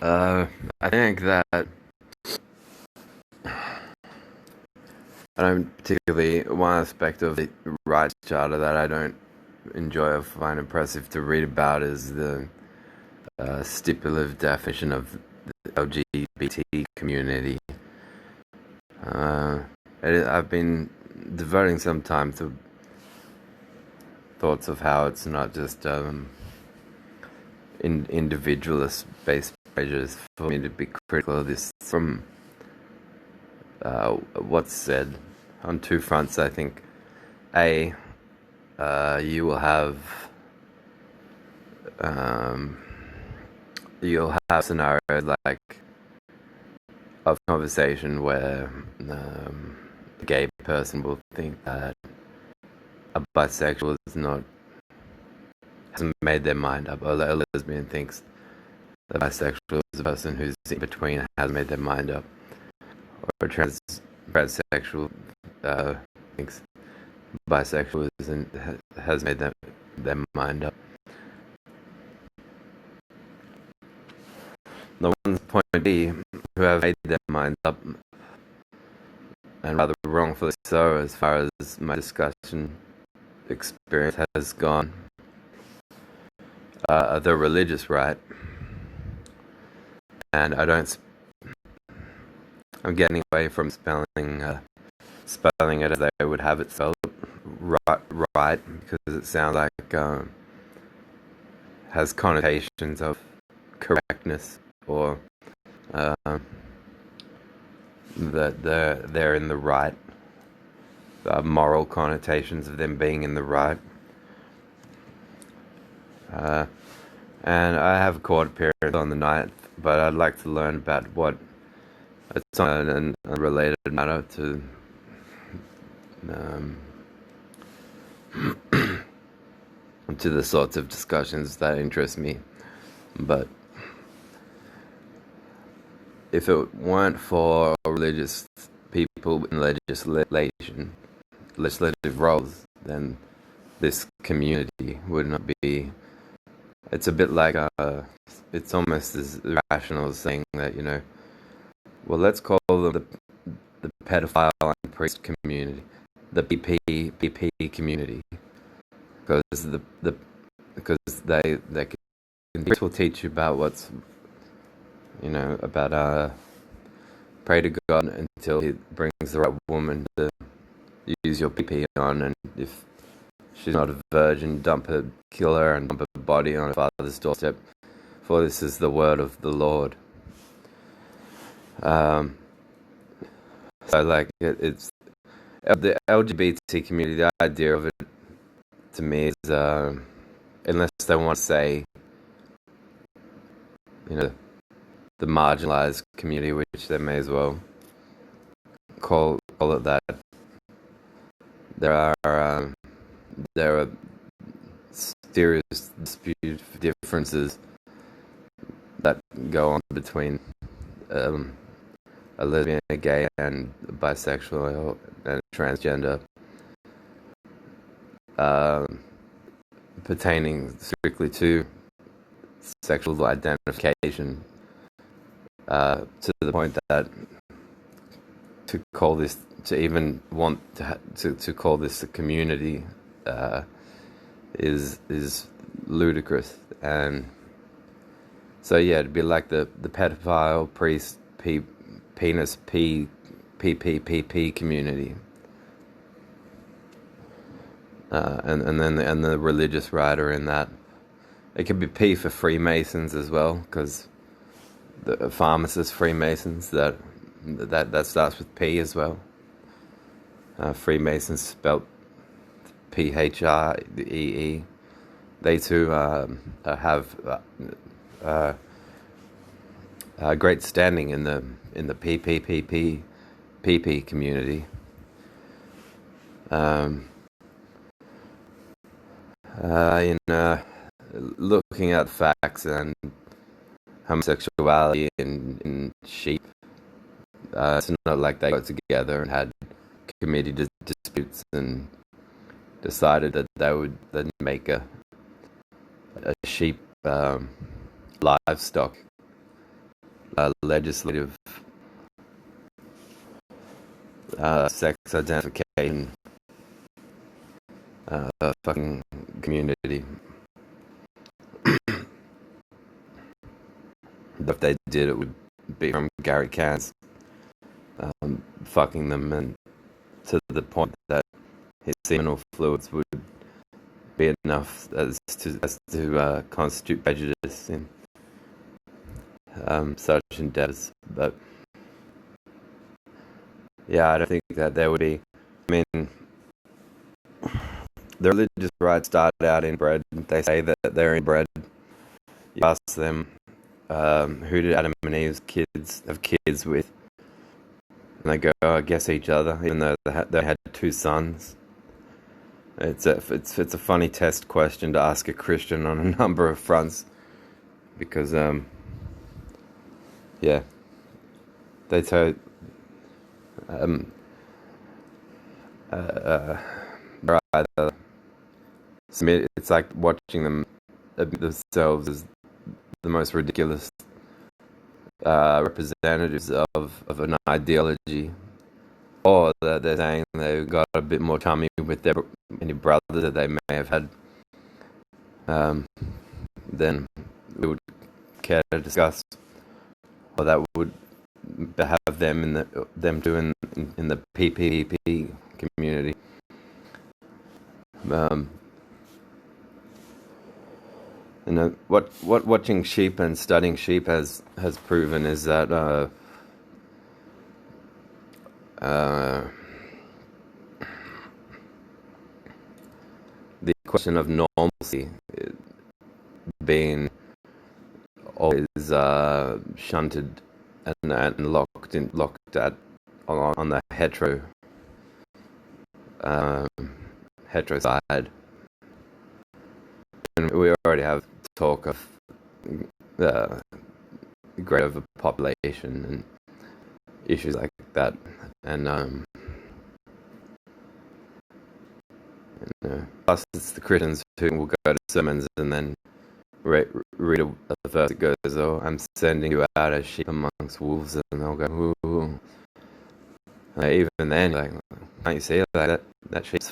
Uh, I think that I don't particularly one aspect of the rights charter that I don't enjoy or find impressive to read about is the stipulative definition of the LGBT community. Uh, I've been devoting some time to thoughts of how it's not just individualist-based pressures for me to be critical of this from what's said on two fronts. I think A, you will have a scenario like of conversation where a gay person will think that a bisexual hasn't made their mind up, or a lesbian thinks the bisexual is a person who's in between, has made their mind up, or a transsexual thinks bisexual has made their mind up. The ones point B who have made their minds up, and rather wrongfully so, as far as my discussion experience has gone, the religious right, and I'm getting away from spelling it as they would have it spelled right, because it sounds like has connotations of correctness, or that they're in the right, moral connotations of them being in the right. And I have a court appearance on the 9th, but I'd like to learn about what it's on an unrelated matter to to the sorts of discussions that interest me. But if it weren't for religious people in legislative roles, then this community would not be. It's a bit like it's almost as rational as saying that, well, let's call them the pedophile and priest community, the PP community, because because they will teach you about what's about pray to God until He brings the right woman to use your PP on, and if she's not a virgin, kill her and dump her body on her father's doorstep, for this is the word of the Lord. So like it's the LGBT community. The idea of it to me is, unless they want to say, the marginalized community, which they may as well call it that. There are serious dispute differences that go on between a lesbian, a gay, and a bisexual and transgender, pertaining strictly to sexual identification, to the point that to call this, to even want to call this a community, is ludicrous. And so yeah, it'd be like the pedophile priest penis PPPP community, and then the religious right are in that. It could be P for Freemasons as well, because the pharmacist Freemasons, that starts with P as well. Freemasons spelt PHREE. They too have great standing in the PP community. Looking at facts and homosexuality in sheep, it's not like they got together and had committee disputes and decided that they would then make a sheep livestock legislative sex identification fucking community. If they did, it would be from Gary Cairns fucking them, and to the point that his seminal fluids would be enough as to constitute prejudice in such endeavors. But yeah, I don't think that there would be. I mean, the religious right started out inbred. They say that they're inbred. You ask them, who did Adam and Eve's kids have kids with? And they go, I guess each other, even though they had 2 sons. It's a funny test question to ask a Christian on a number of fronts, because they tell they're either submit. It's like watching them themselves as the most ridiculous representatives of an ideology, or that they're saying they got a bit more chummy with any brothers that they may have had. Then we would care to discuss, or that would have them in the PPP community. What watching sheep and studying sheep has proven is that the question of normalcy being always shunted and locked at on the hetero side. And we already have talk of great overpopulation and issues like that, and plus it's the Christians who will go to sermons and then read a verse that goes, "Oh, I'm sending you out as sheep amongst wolves," and they'll go, "Ooh." Even then, like, can't you see it? Like that sheep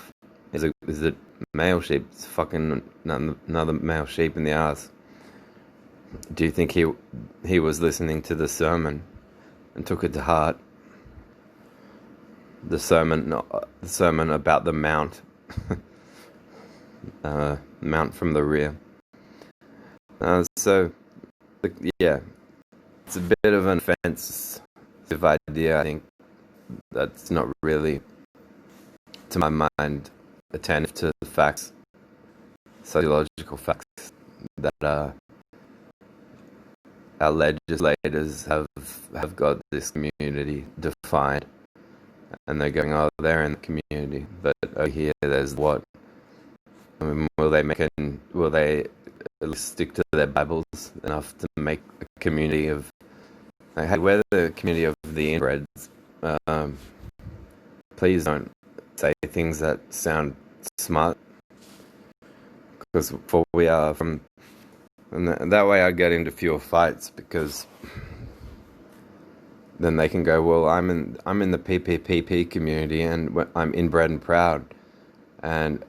is a male sheep. It's fucking another male sheep in the ass. Do you think he was listening to the sermon and took it to heart? The sermon about the mount, mount from the rear. So, yeah, it's a bit of an offensive idea. I think that's not really, to my mind, attentive to the facts, sociological facts, that our legislators have got this community defined, and they're going, oh, they're in the community, but over here there's what? I mean, will they at least stick to their Bibles enough to make a community of, like, hey, we're the community of the inbreds. Please don't say things that sound smart, because we are from, and that way I get into fewer fights, because then they can go, well, I'm in the PPPP community and I'm inbred and proud, and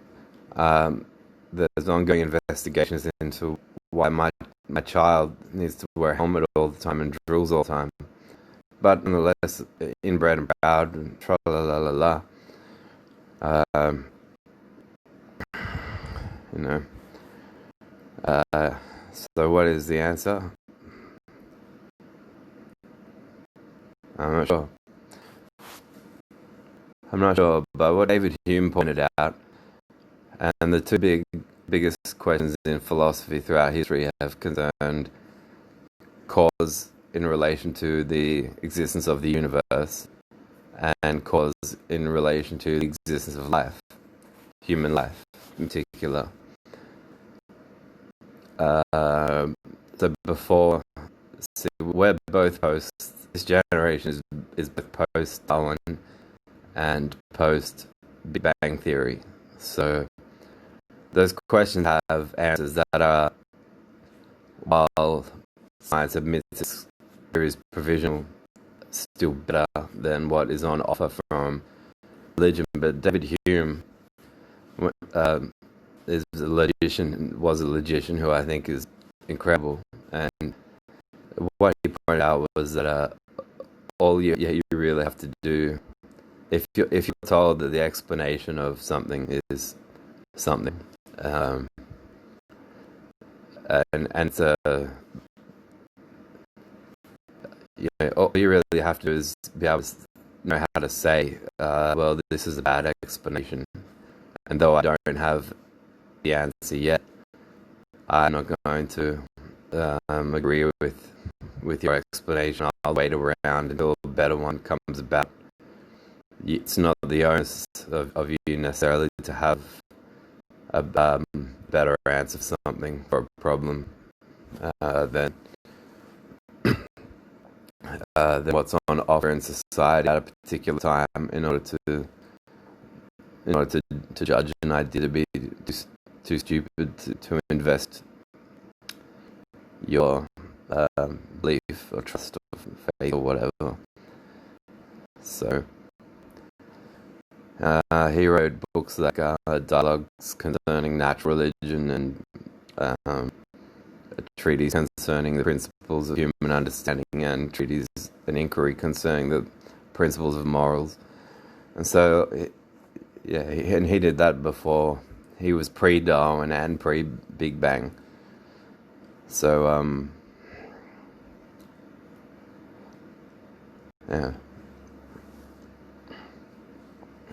there's ongoing investigations into why my child needs to wear a helmet all the time and drills all the time, but nonetheless inbred and proud and tra-la-la-la-la. So what is the answer? I'm not sure, but what David Hume pointed out, and the two biggest questions in philosophy throughout history have concerned cause in relation to the existence of the universe, and cause in relation to the existence of life, human life in particular. So before, see, we're both post, this generation is both post-Darwin and post-Big Bang Theory. So those questions have answers that are, while science admits it's there is provisional still better than what is on offer from religion. But David Hume was a logician who I think is incredible. And what he pointed out was that all you really have to do, if you're told that the explanation of something is something, and all you really have to do is be able to know how to say, well, this is a bad explanation, and though I don't have the answer yet, I'm not going to agree with your explanation. I'll wait around until a better one comes about. It's not the onus of you necessarily to have a better answer for something, for a problem, than what's on offer in society at a particular time, in order to judge an idea to be too stupid to invest your belief or trust or faith or whatever. So he wrote books like Dialogues Concerning Natural Religion, and a treatise concerning the principles of human understanding, and an inquiry concerning the principles of morals. And so, and he did that before. He was pre-Darwin and pre-Big Bang. So, yeah.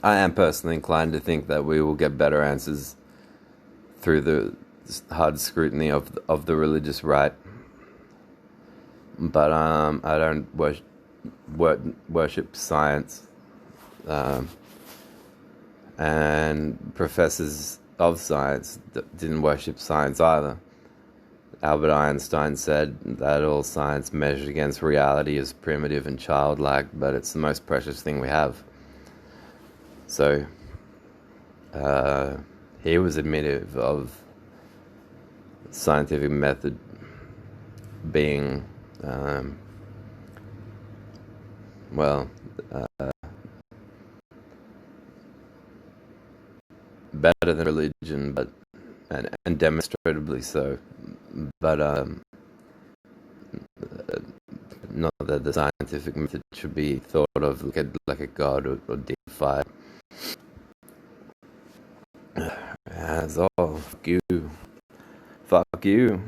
I am personally inclined to think that we will get better answers through the hard scrutiny of the religious right. But I don't worship science, and professors of science didn't worship science either. Albert Einstein said that all science measured against reality is primitive and childlike, but it's the most precious thing we have. So he was admitted of scientific method being better than religion, but and demonstrably so. But not that the scientific method should be thought of like a god or deified. That's all. Fuck you. Fuck you.